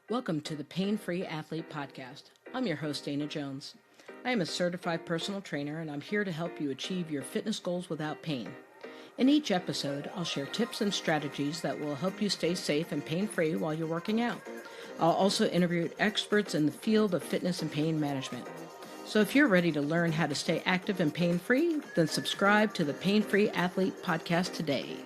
Welcome to the Pain-Free Athlete Podcast. I'm your host, Dana Jones. I am a certified personal trainer, and I'm here to help you achieve your fitness goals without pain. In each episode, I'll share tips and strategies that will help you stay safe and pain-free while you're working out. I'll also interview experts in the field of fitness and pain management. So if you're ready to learn how to stay active and pain-free, then subscribe to the Pain-Free Athlete Podcast today.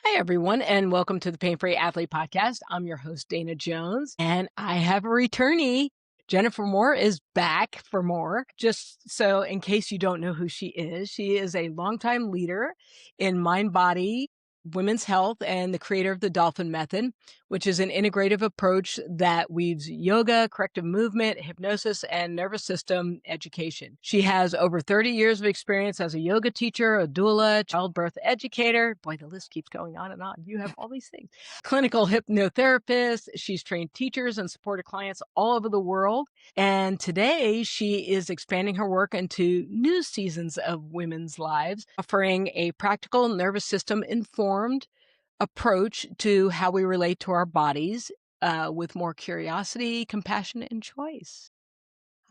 Hi, everyone, and welcome to the Pain-Free Athlete Podcast. I'm your host, Dana Jones, and I have a returnee. Jennifer Moore is back for more. Just so in case you don't know who she is a longtime leader in mind-body women's health and the creator of the Dolphin Method, which is an integrative approach that weaves yoga, corrective movement, hypnosis, and nervous system education. She has over 30 years of experience as a yoga teacher, a doula, childbirth educator. Boy, the list keeps going on and on. You have all these things. Clinical hypnotherapist. She's trained teachers and supported clients all over the world. And today she is expanding her work into new seasons of women's lives, offering a practical nervous system informed approach to how we relate to our bodies with more curiosity, compassion, and choice.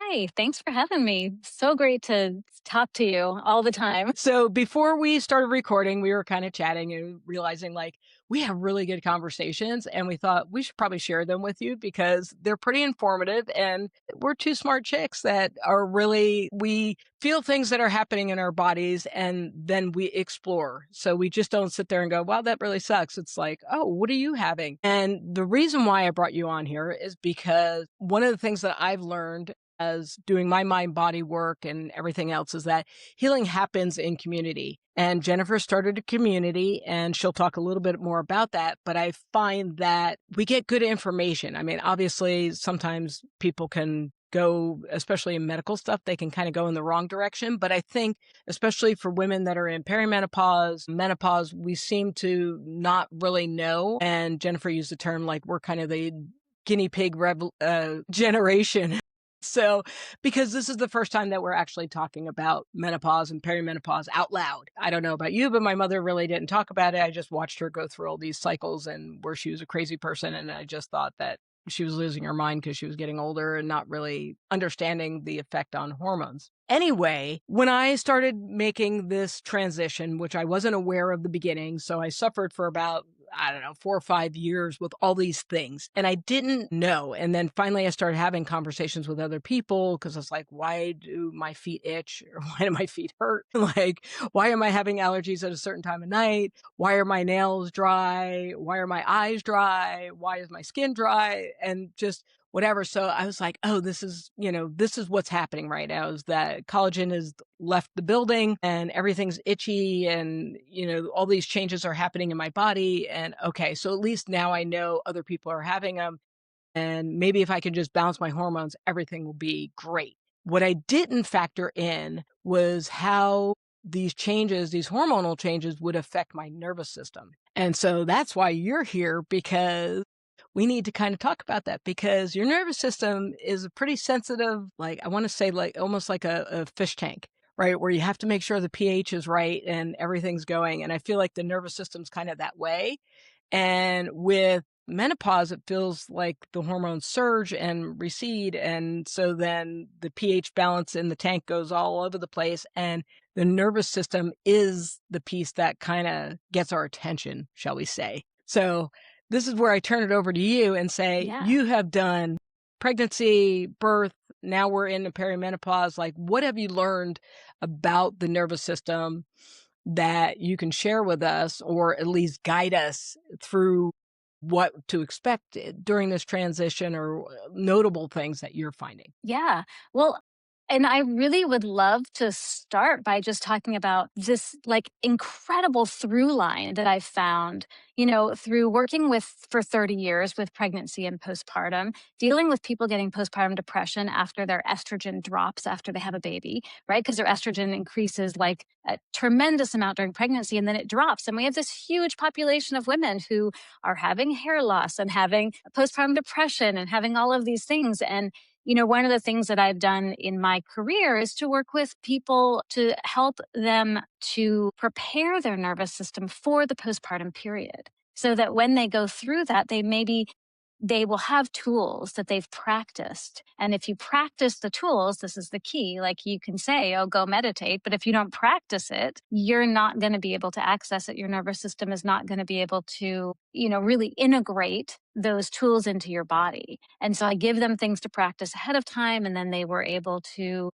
Hi, thanks for having me. So great to talk to you all the time. So before we started recording, we were kind of chatting and realizing we have really good conversations, and we thought we should probably share them with you because they're pretty informative, and we're two smart chicks that are we feel things that are happening in our bodies and then we explore. So we just don't sit there and go, wow, that really sucks. It's like, oh, what are you having? And the reason why I brought you on here is because one of the things that I've learned as doing my mind body work and everything else is that healing happens in community. And Jennifer started a community, and she'll talk a little bit more about that. But I find that we get good information. I mean, obviously, sometimes people can go, especially in medical stuff, they can kind of go in the wrong direction. But I think, especially for women that are in perimenopause, menopause, we seem to not really know. And Jennifer used the term we're kind of the guinea pig generation. So, because this is the first time that we're actually talking about menopause and perimenopause out loud. I don't know about you, but my mother really didn't talk about it. I just watched her go through all these cycles and where she was a crazy person. And I just thought that she was losing her mind because she was getting older and not really understanding the effect on hormones. Anyway, when I started making this transition, which I wasn't aware of the beginning, so I suffered for about 4 or 5 years with all these things. And I didn't know. And then finally I started having conversations with other people because I was like, why do my feet itch? Or why do my feet hurt? Why am I having allergies at a certain time of night? Why are my nails dry? Why are my eyes dry? Why is my skin dry? And just whatever. So I was like, oh, this is what's happening right now is that collagen has left the building and everything's itchy and, all these changes are happening in my body. And okay, so at least now I know other people are having them. And maybe if I can just balance my hormones, everything will be great. What I didn't factor in was how these changes, these hormonal changes would affect my nervous system. And so that's why you're here, because we need to kind of talk about that because your nervous system is a pretty sensitive, I want to say almost like a fish tank, right? Where you have to make sure the pH is right and everything's going. And I feel like the nervous system's kind of that way. And with menopause, it feels like the hormones surge and recede. And so then the pH balance in the tank goes all over the place. And the nervous system is the piece that kind of gets our attention, shall we say. So this is where I turn it over to you and say, You have done pregnancy, birth, now we're in the perimenopause. What have you learned about the nervous system that you can share with us or at least guide us through what to expect during this transition or notable things that you're finding? Yeah. Well, and I really would love to start by just talking about this incredible through line that I've found, through working for 30 years with pregnancy and postpartum, dealing with people getting postpartum depression after their estrogen drops after they have a baby, right? Because their estrogen increases a tremendous amount during pregnancy and then it drops. And we have this huge population of women who are having hair loss and having postpartum depression and having all of these things. And one of the things that I've done in my career is to work with people to help them to prepare their nervous system for the postpartum period. so that when they go through that, they will have tools that they've practiced. And if you practice the tools, this is the key. Like you can say, oh, go meditate. But if you don't practice it, you're not going to be able to access it. Your nervous system is not going to be able to, really integrate those tools into your body. And so I give them things to practice ahead of time. And then they were able to,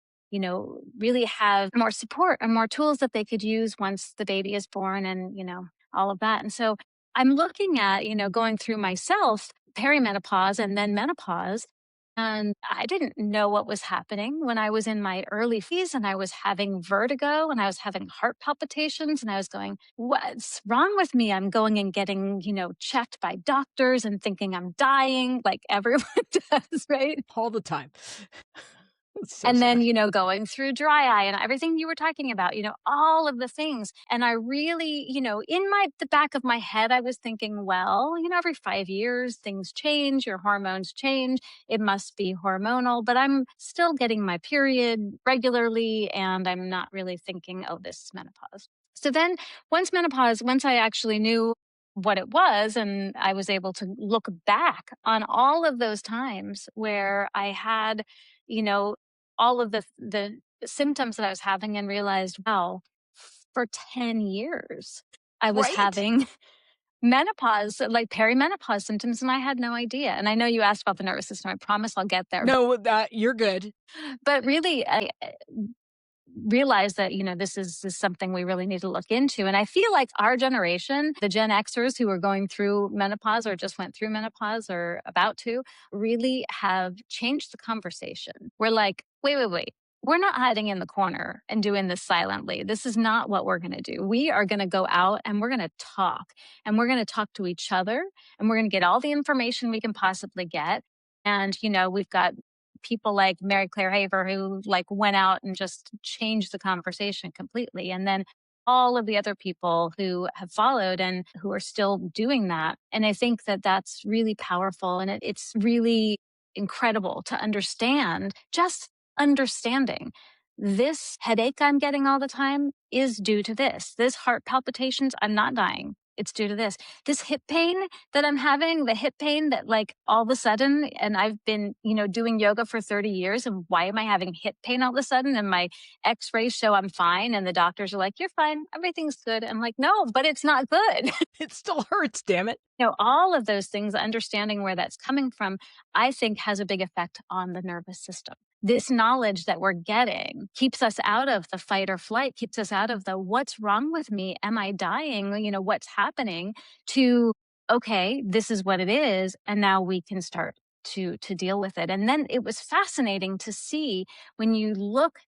really have more support and more tools that they could use once the baby is born and, all of that. And so I'm looking at, going through myself perimenopause and then menopause. And I didn't know what was happening when I was in my early phase and I was having vertigo and I was having heart palpitations and I was going, what's wrong with me? I'm going and getting, checked by doctors and thinking I'm dying like everyone does, right? all the time. It's so And then, sad. going through dry eye and everything you were talking about, all of the things. And I really, in the back of my head, I was thinking, well, every 5 years, things change, your hormones change. It must be hormonal, but I'm still getting my period regularly. And I'm not really thinking, oh, this is menopause. So then once I actually knew what it was, and I was able to look back on all of those times where I had, you know, all of the symptoms that I was having and realized, wow, for 10 years, I was Right? having menopause, like perimenopause symptoms, and I had no idea. And I know you asked about the nervous system. I promise I'll get there. No, that you're good. But really, I realize that this is something we really need to look into. And I feel like our generation, the Gen Xers who are going through menopause or just went through menopause or about to, really have changed the conversation. We're like, wait, we're not hiding in the corner and doing this silently. This is not what we're going to do. We are going to go out and we're going to talk, and we're going to talk to each other, and we're going to get all the information we can possibly get. And we've got people like Mary Claire Haver who like went out and just changed the conversation completely. And then all of the other people who have followed and who are still doing that. And I think that that's really powerful. And it's really incredible to understand, just understanding this headache I'm getting all the time is due to this. This heart palpitations, I'm not dying. It's due to this. This hip pain that I'm having, the hip pain that like all of a sudden, and I've been, doing yoga for 30 years. And why am I having hip pain all of a sudden? And my x-rays show I'm fine. And the doctors are like, you're fine. Everything's good. I'm like, no, but it's not good. It still hurts, damn it. All of those things, understanding where that's coming from, I think has a big effect on the nervous system. This knowledge that we're getting keeps us out of the fight or flight, keeps us out of the what's wrong with me? Am I dying? What's happening to, okay, this is what it is. And now we can start to deal with it. And then it was fascinating to see when you look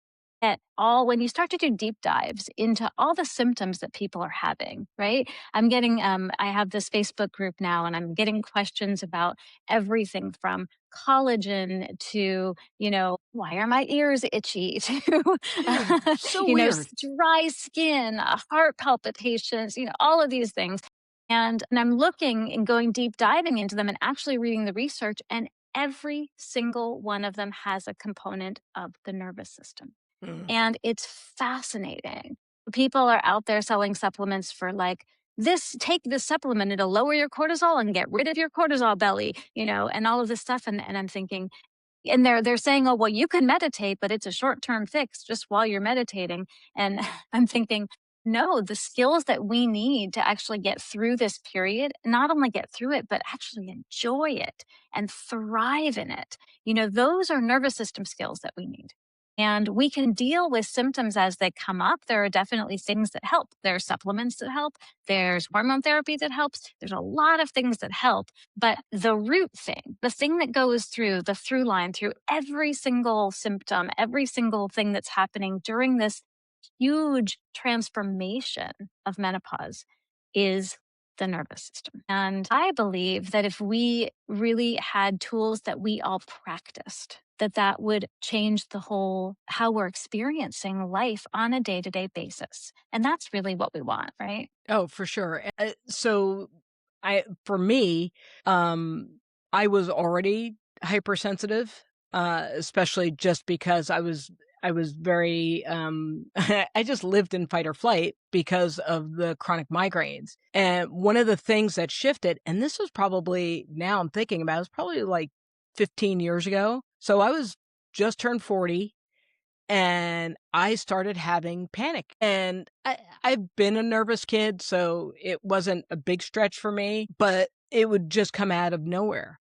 when you start to do deep dives into all the symptoms that people are having, right? I'm getting, I have this Facebook group now, and I'm getting questions about everything from collagen to, why are my ears itchy to, So weird. dry skin, heart palpitations, all of these things. And I'm looking and going deep diving into them and actually reading the research, and every single one of them has a component of the nervous system. Mm. And it's fascinating. People are out there selling supplements for like, take this supplement, it'll lower your cortisol and get rid of your cortisol belly, and all of this stuff. And I'm thinking, and they're saying, oh, well, you can meditate, but it's a short-term fix just while you're meditating. And I'm thinking, no, the skills that we need to actually get through this period, not only get through it, but actually enjoy it and thrive in it. Those are nervous system skills that we need. And we can deal with symptoms as they come up. There are definitely things that help. There are supplements that help. There's hormone therapy that helps. There's a lot of things that help. But the root thing, the thing that goes through the through line through every single symptom, every single thing that's happening during this huge transformation of menopause is the nervous system. And I believe that if we really had tools that we all practiced, that would change the whole how we're experiencing life on a day-to-day basis. And that's really what we want, right? Oh, for sure. So for me, um, I was already hypersensitive, especially just because I was very, I just lived in fight or flight because of the chronic migraines. And one of the things that shifted, and this was probably, now I'm thinking about it, was probably like 15 years ago. So I was just turned 40 and I started having panic. And I've been a nervous kid, so it wasn't a big stretch for me, but it would just come out of nowhere.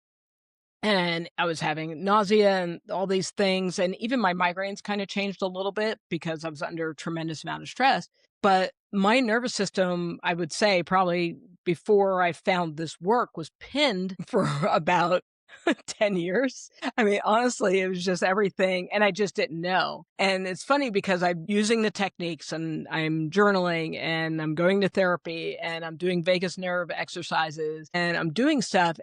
And I was having nausea and all these things, and even my migraines kinda changed a little bit because I was under a tremendous amount of stress, but my nervous system, I would say, probably before I found this work, was pinned for about 10 years. I mean, honestly, it was just everything, and I just didn't know. And it's funny because I'm using the techniques, and I'm journaling, and I'm going to therapy, and I'm doing vagus nerve exercises, and I'm doing stuff,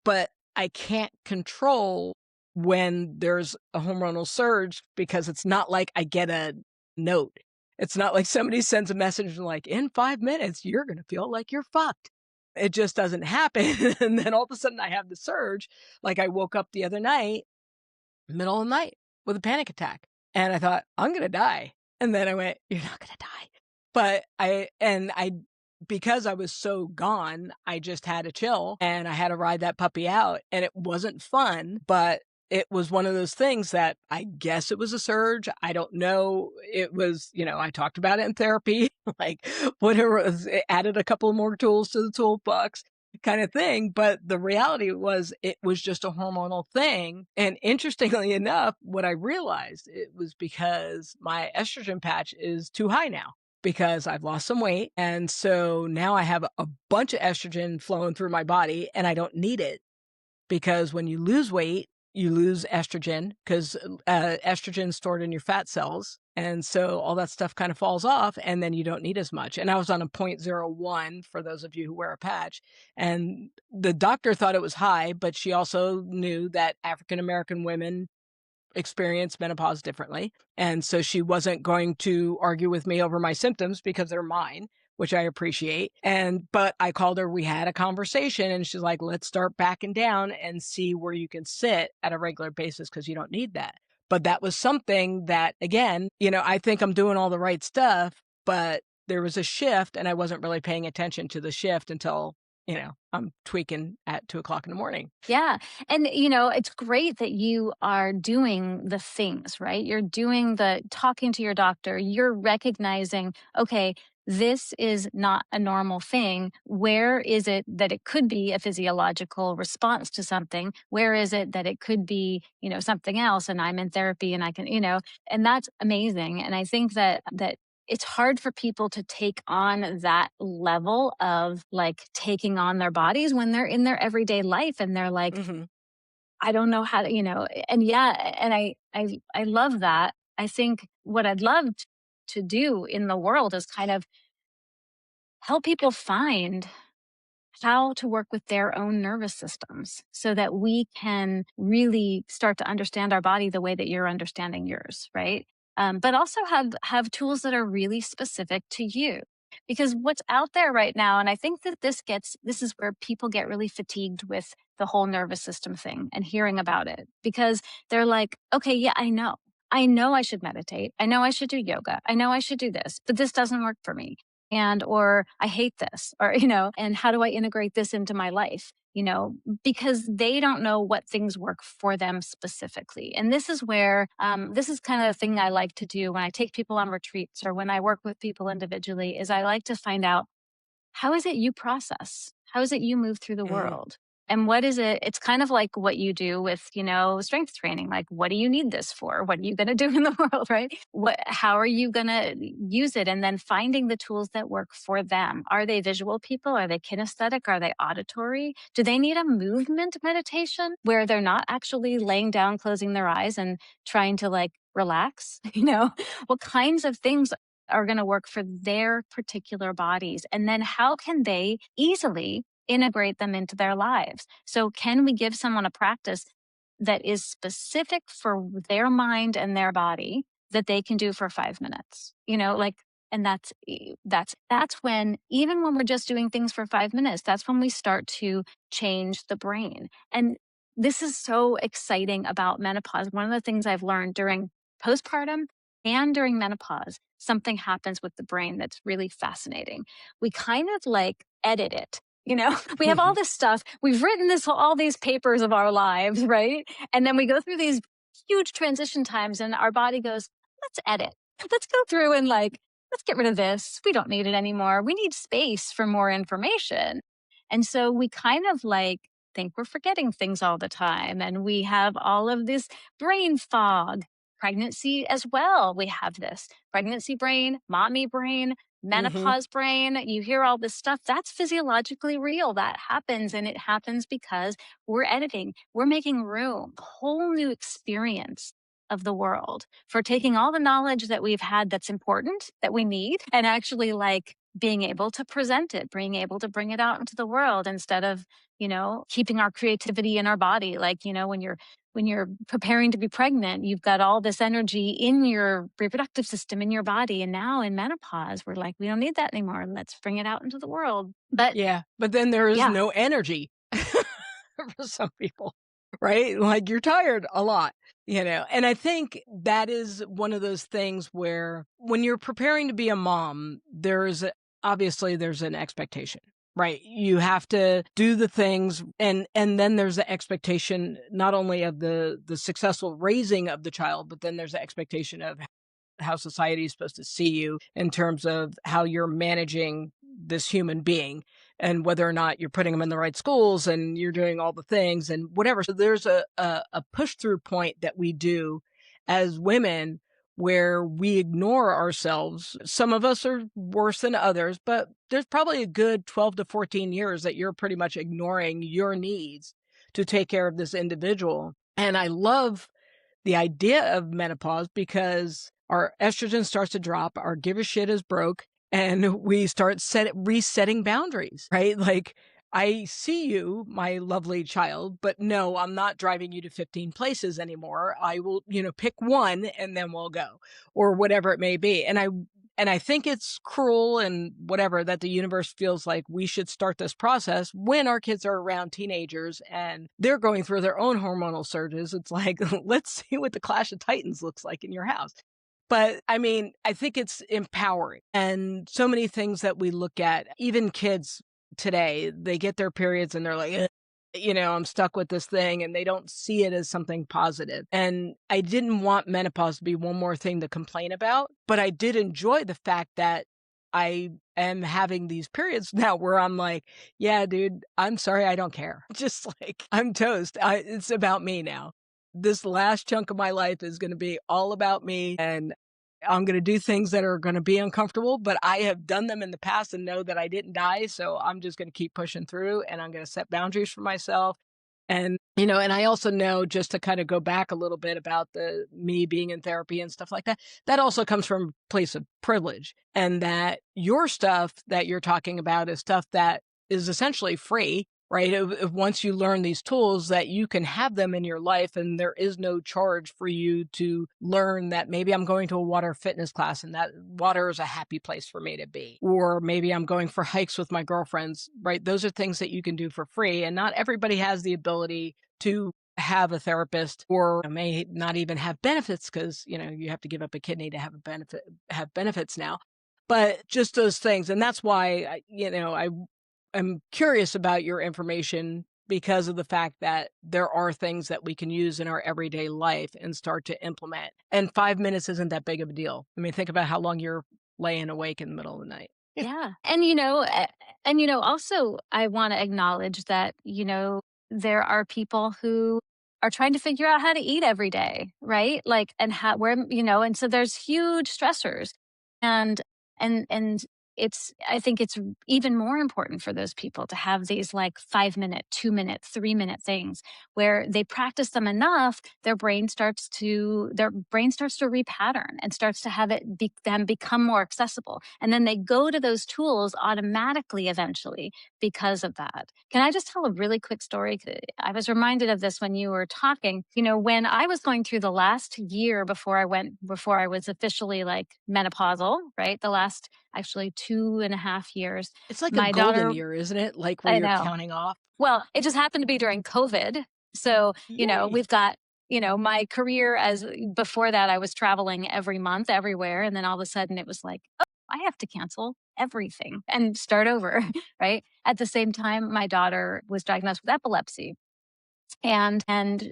but I can't control when there's a hormonal surge because it's not like I get a note. It's not like somebody sends a message like, "In 5 minutes, you're gonna feel like you're fucked." It just doesn't happen, and then all of a sudden I have the surge, like I woke up the other night, middle of the night, with a panic attack, and I thought, "I'm gonna die," and then I went, "You're not gonna die." But I because I was so gone, I just had to chill, and I had to ride that puppy out, and it wasn't fun, but it was one of those things that I guess it was a surge, I don't know. It was, I talked about it in therapy, like, whatever it was, it added a couple more tools to the toolbox kinda thing, but the reality was it was just a hormonal thing, and interestingly enough, what I realized, it was because my estrogen patch is too high now because I've lost some weight, and so now I have a bunch of estrogen flowing through my body, and I don't need it because when you lose weight, you lose estrogen 'cause, estrogen's stored in your fat cells, and so all that stuff kinda falls off, and then you don't need as much, and I was on a point zero 0.01 for those of you who wear a patch, and the doctor thought it was high, but she also knew that African American women experience menopause differently. And so she wasn't going to argue with me over my symptoms because they're mine, which I appreciate. But I called her, we had a conversation, and she's like, let's start backing down and see where you can sit at a regular basis because you don't need that. But that was something that, again, I think I'm doing all the right stuff, but there was a shift and I wasn't really paying attention to the shift until, I'm tweaking at 2 o'clock in the morning. Yeah. And, it's great that you are doing the things, right? You're doing the talking to your doctor, you're recognizing, okay, this is not a normal thing. Where is it that it could be a physiological response to something? Where is it that it could be, something else? And I'm in therapy and I can, and that's amazing. And I think that it's hard for people to take on that level of like taking on their bodies when they're in their everyday life and they're like, Mhm. I don't know how to, and yeah, and I love that. I think what I'd love to do in the world is kind of help people find how to work with their own nervous systems so that we can really start to understand our body the way that you're understanding yours, right? But also have tools that are really specific to you. Because what's out there right now, and I think that this is where people get really fatigued with the whole nervous system thing and hearing about it because they're like, okay, yeah, I know. I know I should meditate. I know I should do yoga. I know I should do this, but this doesn't work for me and or I hate this or and how do I integrate this into my life, because they don't know what things work for them specifically. And this is where this is kind of the thing I like to do when I take people on retreats or when I work with people individually is I like to find out how is it you process? How is it you move through the Mhm. world? And what is it? It's kind of like what you do with, strength training. Like, what do you need this for? What are you going to do in the world, right? How are you going to use it? And then finding the tools that work for them. Are they visual people? Are they kinesthetic? Are they auditory? Do they need a movement meditation where they're not actually laying down, closing their eyes and trying to like relax? What kinds of things are going to work for their particular bodies? And then how can they easily integrate them into their lives? So, can we give someone a practice that is specific for their mind and their body that they can do for 5 minutes? And that's when even when we're just doing things for 5 minutes, that's when we start to change the brain. And this is so exciting about menopause. One of the things I've learned during postpartum and during menopause, something happens with the brain that's really fascinating. We kind of like edit it. We have all this stuff. We've written all these papers of our lives, right? And then we go through these huge transition times, and our body goes, let's edit. Let's go through and let's get rid of this. We don't need it anymore. We need space for more information. And so we kind of think we're forgetting things all the time. And we have all of this brain fog. Pregnancy as well. We have this pregnancy brain, mommy brain, Mhm. menopause brain. You hear all this stuff. That's physiologically real. That happens. And it happens because we're editing, we're making room, a whole new experience of the world for taking all the knowledge that we've had that's important, that we need, and actually being able to present it, being able to bring it out into the world instead of, keeping our creativity in our body. When you're preparing to be pregnant, you've got all this energy in your reproductive system, in your body. And now in menopause, we're like, we don't need that anymore. Let's bring it out into the world. But Yeah, but then there is yeah, no energy for some people, right? Like, you're tired a lot, And I think that is one of those things where when you're preparing to be a mom, obviously there's an expectation, right? You have to do the things, and then there's the expectation not only of the successful raising of the child, but then there's the expectation of how society is supposed to see you in terms of how you're managing this human being and whether or not you're putting them in the right schools and you're doing all the things and whatever. So there's a push through point that we do as women where we ignore ourselves. Some of us are worse than others, but there's probably a good 12 to 14 years that you're pretty much ignoring your needs to take care of this individual. And I love the idea of menopause because our estrogen starts to drop, our give a shit is broke, and we start resetting boundaries, right? Like, I see you, my lovely child, but no, I'm not driving you to 15 places anymore. I will, pick one and then we'll go, or whatever it may be. And I think it's cruel and whatever that the universe feels like we should start this process when our kids are around teenagers and they're going through their own hormonal surges. It's like, let's see what the Clash of Titans looks like in your house. But I mean, I think it's empowering. And so many things that we look at, even kids today, they get their periods and they're like, "Ugh, I'm stuck with this thing," and they don't see it as something positive. And I didn't want menopause to be one more thing to complain about, but I did enjoy the fact that I am having these periods now where I'm like, yeah, dude, I'm sorry. I don't care. Just like I'm toast. It's about me now. This last chunk of my life is going to be all about me. And I'm going to do things that are going to be uncomfortable, but I have done them in the past and know that I didn't die. So I'm just going to keep pushing through and I'm going to set boundaries for myself. And I also know, just to kind of go back a little bit about the me being in therapy and stuff like that, that also comes from a place of privilege, and that your stuff that you're talking about is stuff that is essentially free, right? Once you learn these tools, that you can have them in your life and there is no charge for you to learn that maybe I'm going to a water fitness class and that water is a happy place for me to be. Or maybe I'm going for hikes with my girlfriends, right? Those are things that you can do for free. And not everybody has the ability to have a therapist, or may not even have benefits because, you have to give up a kidney to have benefits now. But just those things. And that's why, I'm curious about your information, because of the fact that there are things that we can use in our everyday life and start to implement. And 5 minutes isn't that big of a deal. I mean, think about how long you're laying awake in the middle of the night. yeah. Also, I want to acknowledge that, there are people who are trying to figure out how to eat every day, right? And how, where, and so there's huge stressors. And, and I think it's even more important for those people to have these 5 minute, 2 minute, 3 minute things where they practice them enough, their brain starts to repattern and starts to have them become more accessible. And then they go to those tools automatically eventually because of that. Can I just tell a really quick story? I was reminded of this when you were talking. When I was going through the last year before I was officially menopausal, right? The last actually 2.5 years. It's like a My golden daughter, year, isn't it? Like, where I you're know. counting off. Well, it just happened to be during COVID. So, Yay. we've got, my career as before that, I was traveling every month everywhere. And then all of a sudden it was like, oh, I have to cancel everything and start over. Right. At the same time, my daughter was diagnosed with epilepsy and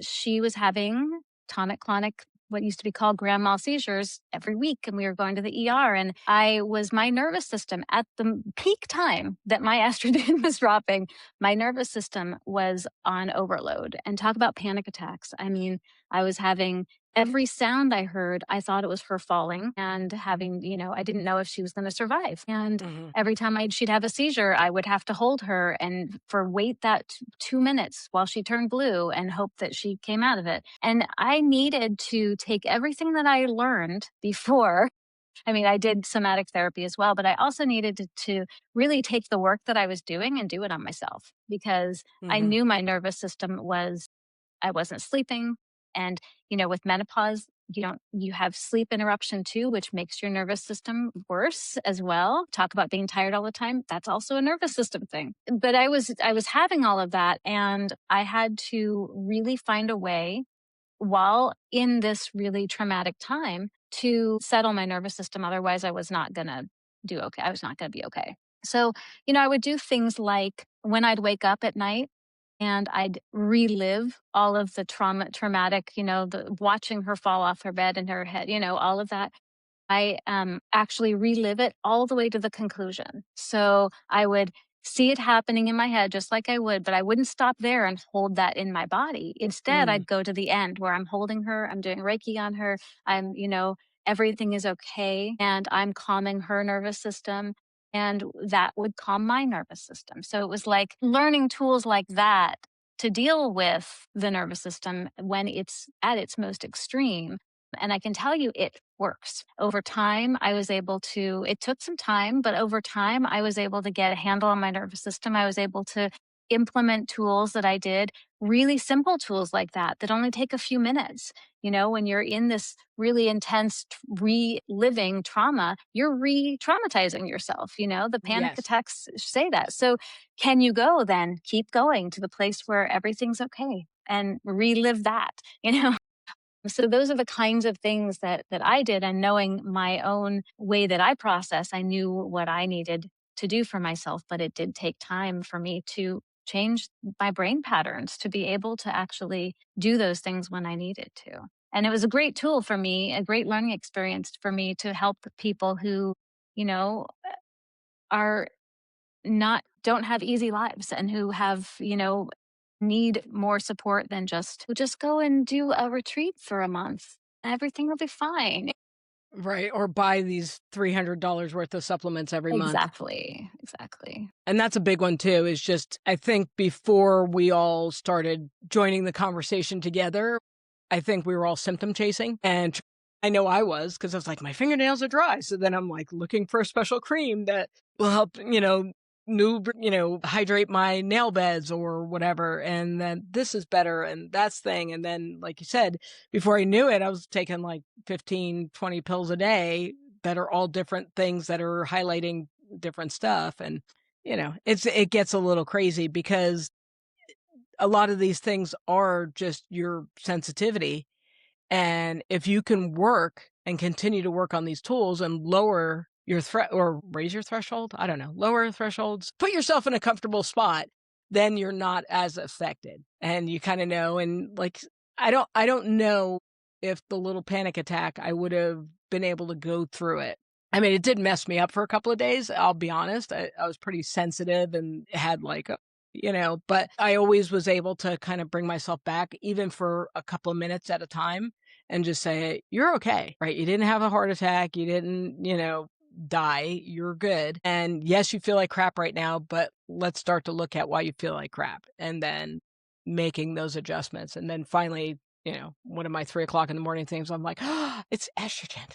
she was having tonic clonic, what used to be called grand mal seizures every week. And we were going to the ER. And my nervous system at the peak time that my estrogen was dropping, my nervous system was on overload. And talk about panic attacks. I mean, I was having every sound I heard, I thought it was her falling and having, I didn't know if she was going to survive. And Mhm. every time she'd have a seizure, I would have to hold her and for wait that 2 minutes while she turned blue and hope that she came out of it. And I needed to take everything that I learned before. I mean, I did somatic therapy as well, but I also needed to really take the work that I was doing and do it on myself because I Mhm. knew my nervous system was I wasn't sleeping. And, with menopause, you have sleep interruption too, which makes your nervous system worse as well. Talk about being tired all the time. That's also a nervous system thing. But I was having all of that and I had to really find a way while in this really traumatic time to settle my nervous system. Otherwise, I was not going to do okay. I was not going to be okay. So, I would do things like when I'd wake up at night and I'd relive all of the traumatic, the watching her fall off her bed and her head, all of that. I actually relive it all the way to the conclusion. So I would see it happening in my head just like I would, but I wouldn't stop there and hold that in my body. Instead, Mm. I'd go to the end where I'm holding her, I'm doing Reiki on her, everything is okay, and I'm calming her nervous system. And that would calm my nervous system. So it was like learning tools like that to deal with the nervous system when it's at its most extreme. And I can tell you it works. Over time, it took some time, but over time, I was able to get a handle on my nervous system. I was able to implement tools that I did, really simple tools like that only take a few minutes. When you're in this really intense reliving trauma, you're re traumatizing yourself. The panic Yes. attacks say that. So, can you go then? Keep going to the place where everything's okay and relive that, you know? So those are the kinds of things that I did, and knowing my own way that I process, I knew what I needed to do for myself, but it did take time for me to change my brain patterns to be able to actually do those things when I needed to. And it was a great tool for me, a great learning experience for me to help people who, you know, are not don't have easy lives and who have, need more support than just go and do a retreat for a month. Everything will be fine. Right, or buy these $300 worth of supplements every month. Exactly. Exactly. And that's a big one too, is just I think before we all started joining the conversation together, I think we were all symptom chasing, and I know I was because I was like, "My fingernails are dry." So then I'm, like, looking for a special cream that will help, hydrate my nail beds or whatever, and then this is better and that's thing, and then, like you said, before I knew it, I was taking, like, 15, 20 pills a day that are all different things that are highlighting different stuff, and, it gets a little crazy because a lot of these things are just your sensitivity, and if you can work and continue to work on these tools and lower your threat or raise your threshold, I don't know, lower thresholds, put yourself in a comfortable spot, then you're not as affected. And you kind of know, and like I don't know if the little panic attack I would have been able to go through it. I mean, it did mess me up for a couple of days, I'll be honest. I was pretty sensitive and had like but I always was able to kind of bring myself back even for a couple of minutes at a time and just say, "You're okay, right? You didn't have a heart attack. You didn't, die. You're good. And yes, you feel like crap right now, but let's start to look at why you feel like crap and then making those adjustments." And then finally, one of my 3 o'clock in the morning things, I'm like, "Oh, it's estrogen."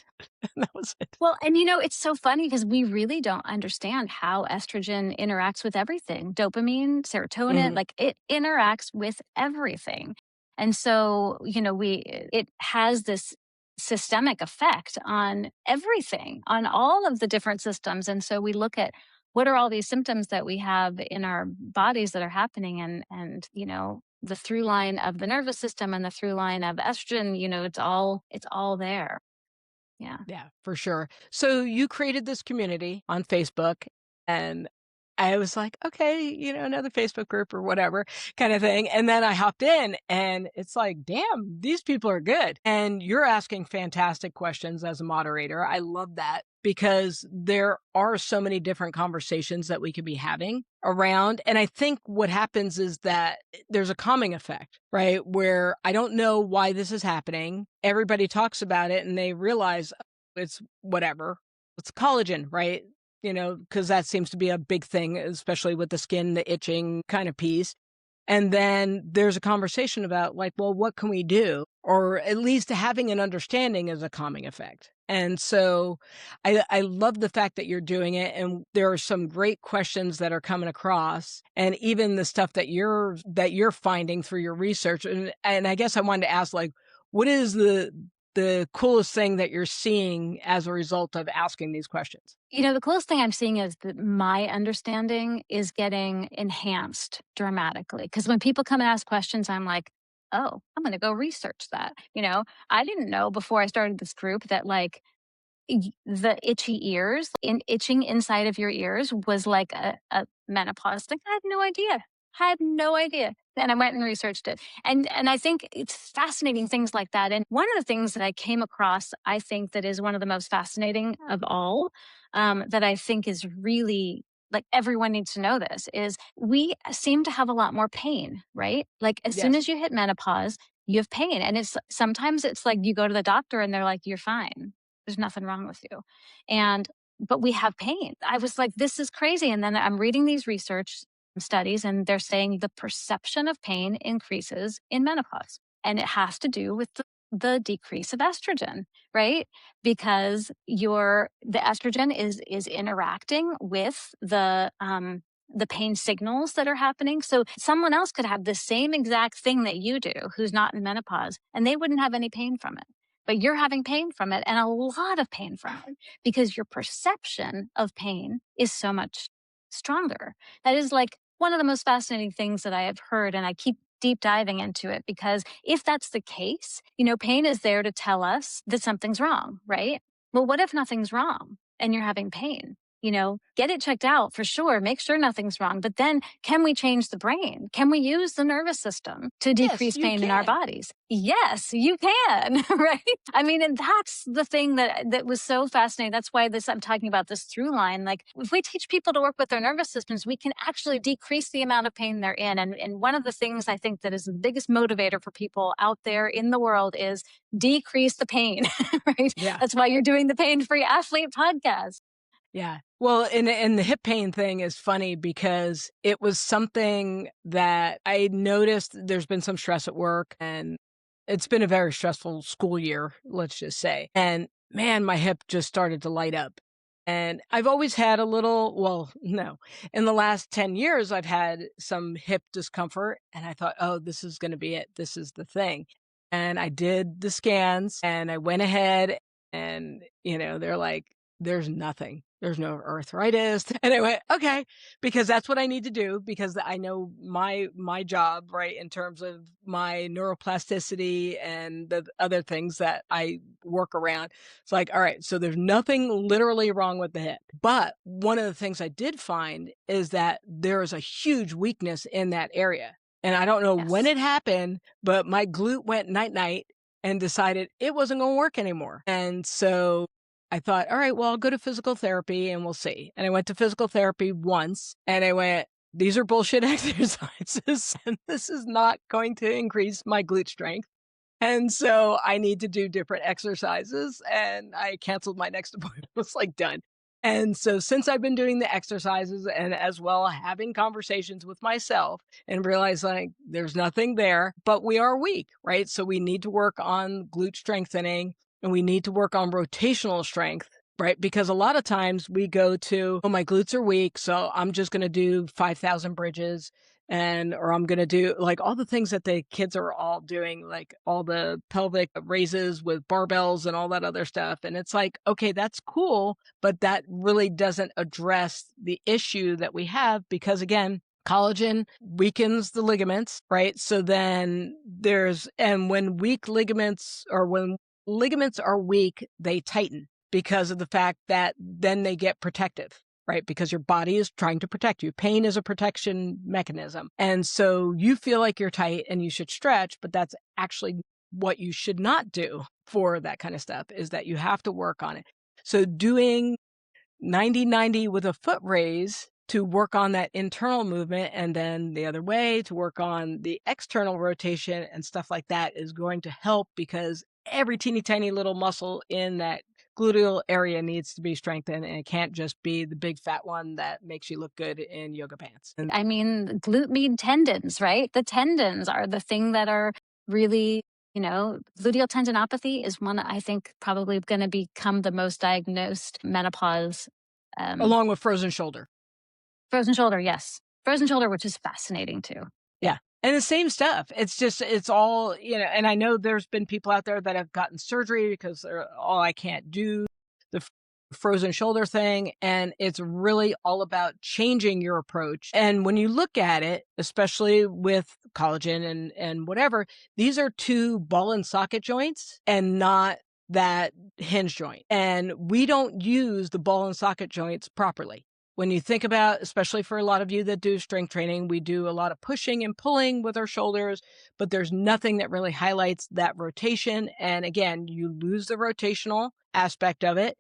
And that was it. Well, and it's so funny because we really don't understand how estrogen interacts with everything. Dopamine, serotonin, Mhm. like it interacts with everything. And so, it has this systemic effect on everything, on all of the different systems. And so we look at what are all these symptoms that we have in our bodies that are happening and the through line of the nervous system and the through line of estrogen, it's all there. Yeah. Yeah, for sure. So you created this community on Facebook, and I was like, okay, another Facebook group or whatever kind of thing. And then I hopped in and it's like, damn, these people are good. And you're asking fantastic questions as a moderator. I love that because there are so many different conversations that we could be having around. And I think what happens is that there's a calming effect, right? Where I don't know why this is happening. Everybody talks about it and they realize it's whatever. It's collagen, right? Because that seems to be a big thing, especially with the skin, the itching kind of piece. And then there's a conversation about like, well, what can we do? Or at least having an understanding is a calming effect. And so I love the fact that you're doing it. And there are some great questions that are coming across and even the stuff that you're finding through your research. And I guess I wanted to ask like, what is the coolest thing that you're seeing as a result of asking these questions? The coolest thing I'm seeing is that my understanding is getting enhanced dramatically. Because when people come and ask questions, I'm like, oh, I'm going to go research that. I didn't know before I started this group that like the itchy ears and itching inside of your ears was like a menopause thing. I had no idea. I had no idea. And I went and researched it. And I think it's fascinating things like that. And one of the things that I came across, I think that is one of the most fascinating of all, that I think is really like everyone needs to know this is we seem to have a lot more pain, right? Like as soon Yes. as you hit menopause, you have pain. And it's sometimes it's like you go to the doctor and they're like, you're fine. There's nothing wrong with you. And but we have pain. I was like, this is crazy. And then I'm reading these research studies and they're saying the perception of pain increases in menopause. And it has to do with the decrease of estrogen, right? Because the estrogen is interacting with the pain signals that are happening. So someone else could have the same exact thing that you do who's not in menopause and they wouldn't have any pain from it. But you're having pain from it and a lot of pain from it because your perception of pain is so much stronger. That is like one of the most fascinating things that I have heard. And I keep deep diving into it because if that's the case, pain is there to tell us that something's wrong, right? Well, what if nothing's wrong and you're having pain? Get it checked out for sure. Make sure nothing's wrong. But then can we change the brain? Can we use the nervous system to Yes, decrease you pain in our can. bodies? Yes, you can, right? I mean, and that's the thing that was so fascinating. That's why I'm talking about this through line. Like if we teach people to work with their nervous systems, we can actually decrease the amount of pain they're in. And one of the things I think that is the biggest motivator for people out there in the world is decrease the pain, right? Yeah. That's why you're doing the Pain-Free Athlete podcast. Yeah. Well, and the hip pain thing is funny because it was something that I noticed there's been some stress at work and it's been a very stressful school year, let's just say. And man, my hip just started to light up. And I've always had a little, well, no, in the last 10 years, I've had some hip discomfort. And I thought, oh, this is going to be it. This is the thing. And I did the scans and I went ahead and, they're like, there's nothing. There's no arthritis. And I went, okay, because that's what I need to do because I know my job, right, in terms of my neuroplasticity and the other things that I work around. It's like, all right, so there's nothing literally wrong with the hip. But one of the things I did find is that there is a huge weakness in that area. And I don't know when Yes. it happened, but my glute went night night and decided it wasn't going to work anymore. And so I thought, all right, well, I'll go to physical therapy and we'll see. And I went to physical therapy once and I went, these are bullshit exercises and this is not going to increase my glute strength. And so I need to do different exercises and I canceled my next appointment. It was like done. And so since I've been doing the exercises and as well having conversations with myself and realize like there's nothing there, but we are weak, right? So we need to work on glute strengthening and we need to work on rotational strength, right? Because a lot of times we go to, oh, my glutes are weak, so I'm just going to do 5,000 bridges or I'm going to do like all the things that the kids are all doing, like all the pelvic raises with barbells and all that other stuff. And it's like, okay, that's cool, but that really doesn't address the issue that we have because again, Collagen weakens the ligaments, right? So then and when weak ligaments or when ligaments are weak, they tighten because of the fact that then they get protective, right? Because your body is trying to protect you. Pain is a protection mechanism. And so you feel like you're tight and you should stretch, but that's actually what you should not do for that kind of stuff is that you have to work on it. So doing 90-90 with a foot raise to work on that internal movement, and then the other way to work on the external rotation and stuff like that is going to help because every teeny tiny little muscle in that gluteal area needs to be strengthened, and it can't just be the big fat one that makes you look good in yoga pants. And I mean, glute med tendons, right? The tendons are the thing that are really, gluteal tendinopathy is one I think probably going to become the most diagnosed menopause. Um, along with frozen shoulder. Frozen shoulder, yes. Frozen shoulder, which is fascinating too. Yeah. And the same stuff. It's just, it's all, and I know there's been people out there that have gotten surgery because they're, oh, I can't do the frozen shoulder thing. And it's really all about changing your approach. And when you look at it, especially with collagen and whatever, these are two ball and socket joints and not that hinge joint. And we don't use the ball and socket joints properly. When you think about, especially for a lot of you that do strength training, we do a lot of pushing and pulling with our shoulders, but there's nothing that really highlights that rotation. And again, you lose the rotational aspect of it,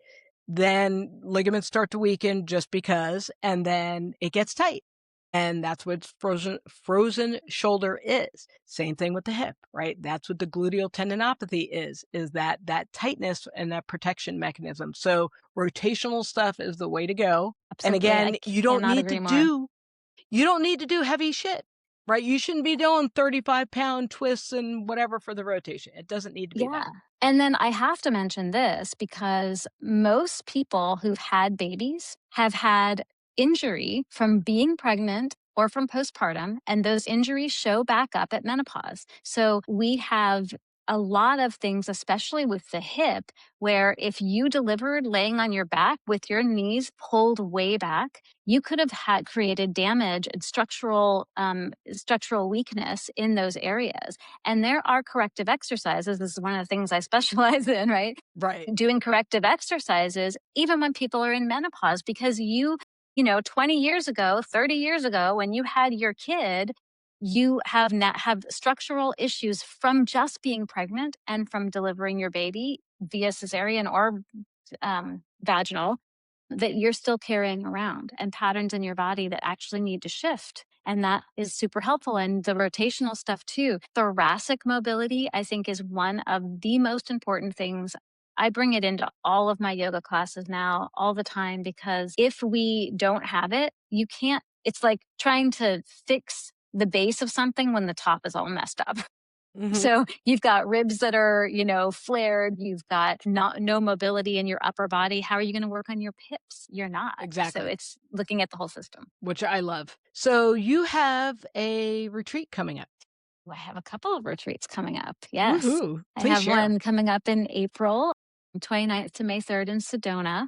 then ligaments start to weaken just because, and then it gets tight. And that's what frozen shoulder is. Same thing with the hip, right? That's what the gluteal tendinopathy is that tightness and that protection mechanism. So rotational stuff is the way to go. And Absolutely. I again, cannot agree more. you don't need to do heavy shit, right? You shouldn't be doing 35-pound twists and whatever for the rotation. It doesn't need to be that Yeah. way. And then I have to mention this because most people who've had babies have had injury from being pregnant or from postpartum, and those injuries show back up at menopause. So we have a lot of things, especially with the hip, where if you delivered laying on your back with your knees pulled way back, you could have had created damage and structural weakness in those areas. And there are corrective exercises. This is one of the things I specialize in, right? Right. Doing corrective exercises, even when people are in menopause, because 20 years ago, 30 years ago, when you had your kid, you have structural issues from just being pregnant and from delivering your baby via cesarean or vaginal that you're still carrying around, and patterns in your body that actually need to shift. And that is super helpful. And the rotational stuff too. Thoracic mobility, I think, is one of the most important things. I bring it into all of my yoga classes now all the time because if we don't have it, you can't, it's like trying to fix the base of something when the top is all messed up. Mhm. So you've got ribs that are, flared. You've got no mobility in your upper body. How are you going to work on your hips? You're not. So Exactly. it's looking at the whole system. Which I love. So you have a retreat coming up. I have a couple of retreats coming up. Yes. Woohoo. I Please have share. one coming up in April, 29th to May 3rd in Sedona.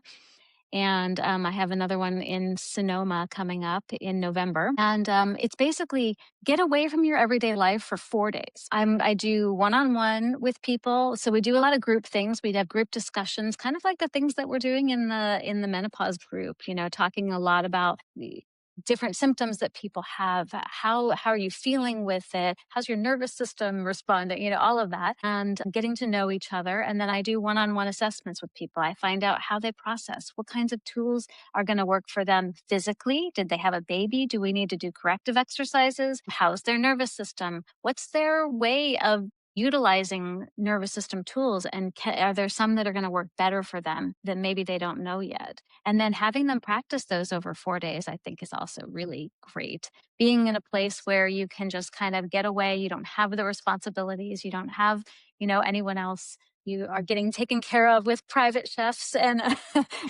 And I have another one in Sonoma coming up in November. And it's basically get away from your everyday life for 4 days. I do one-on-one with people. So we do a lot of group things. We'd have group discussions, kind of like the things that we're doing in the menopause group, talking a lot about the different symptoms that people have. How are you feeling with it? How's your nervous system responding? All of that, and getting to know each other. And then I do one-on-one assessments with people. I find out how they process, what kinds of tools are going to work for them physically. Did they have a baby? Do we need to do corrective exercises? How's their nervous system? What's their way of utilizing nervous system tools, and are there some that are going to work better for them that maybe they don't know yet? And then having them practice those over 4 days, I think, is also really great. Being in a place where you can just kind of get away, you don't have the responsibilities, you don't have, anyone else. You are getting taken care of with private chefs and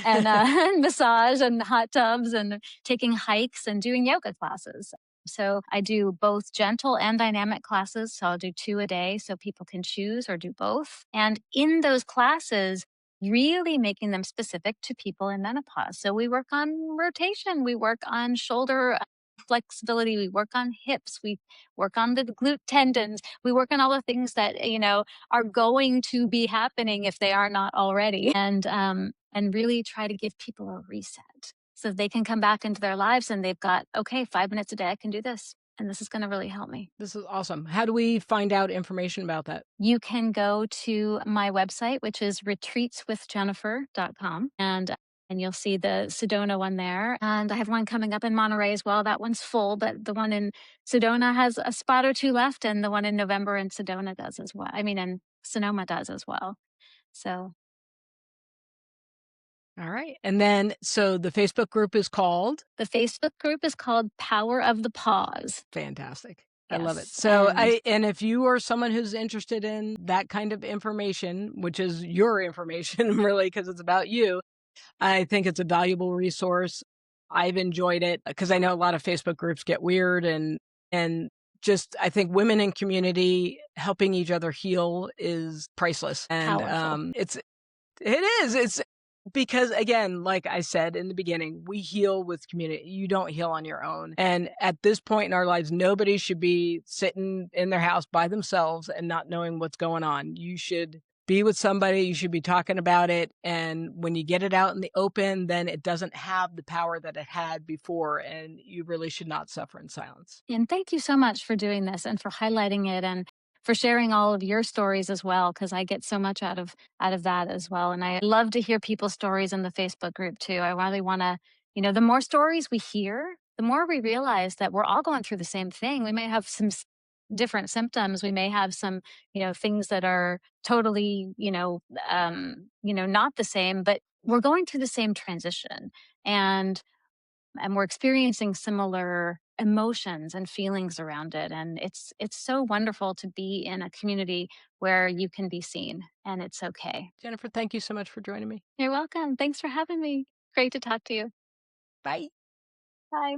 and massage and hot tubs and taking hikes and doing yoga classes. So I do both gentle and dynamic classes. So I'll do 2 a day so people can choose or do both. And in those classes, really making them specific to people in menopause. So we work on rotation, we work on shoulder flexibility, we work on hips, we work on the glute tendons, we work on all the things that, are going to be happening if they are not already. And really try to give people a reset so they can come back into their lives and they've got, okay, 5 minutes a day, I can do this. And this is going to really help me. This is awesome. How do we find out information about that? You can go to my website, which is retreatswithjennifer.com, and you'll see the Sedona one there. And I have one coming up in Monterey as well. That one's full, but the one in Sedona has a spot or two left, and the one in November in Sedona does as well. I mean, in Sonoma does as well. So All right. And then, so the Facebook group is called? the Facebook group is called Power of the Pause. Fantastic. I love it. Yes. So and if you are someone who's interested in that kind of information, which is your information really, because it's about you, I think it's a valuable resource. I've enjoyed it because I know a lot of Facebook groups get weird and just I think women in community helping each other heal is priceless. And Powerful. it's because again, like I said in the beginning, we heal with community. You don't heal on your own. And at this point in our lives, nobody should be sitting in their house by themselves and not knowing what's going on. You should be with somebody, you should be talking about it. And when you get it out in the open, then it doesn't have the power that it had before. And you really should not suffer in silence. And thank you so much for doing this and for highlighting it and for sharing all of your stories as well, because I get so much out of that as well. And I love to hear people's stories in the Facebook group too. I really want to, the more stories we hear, the more we realize that we're all going through the same thing. We may have some different symptoms. We may have some, things that are totally, not the same, but we're going through the same transition. And we're experiencing similar emotions and feelings around it, and it's so wonderful to be in a community where you can be seen and it's okay. Jennifer, thank you so much for joining me. You're welcome. Thanks for having me. Great to talk to you. Bye. Bye.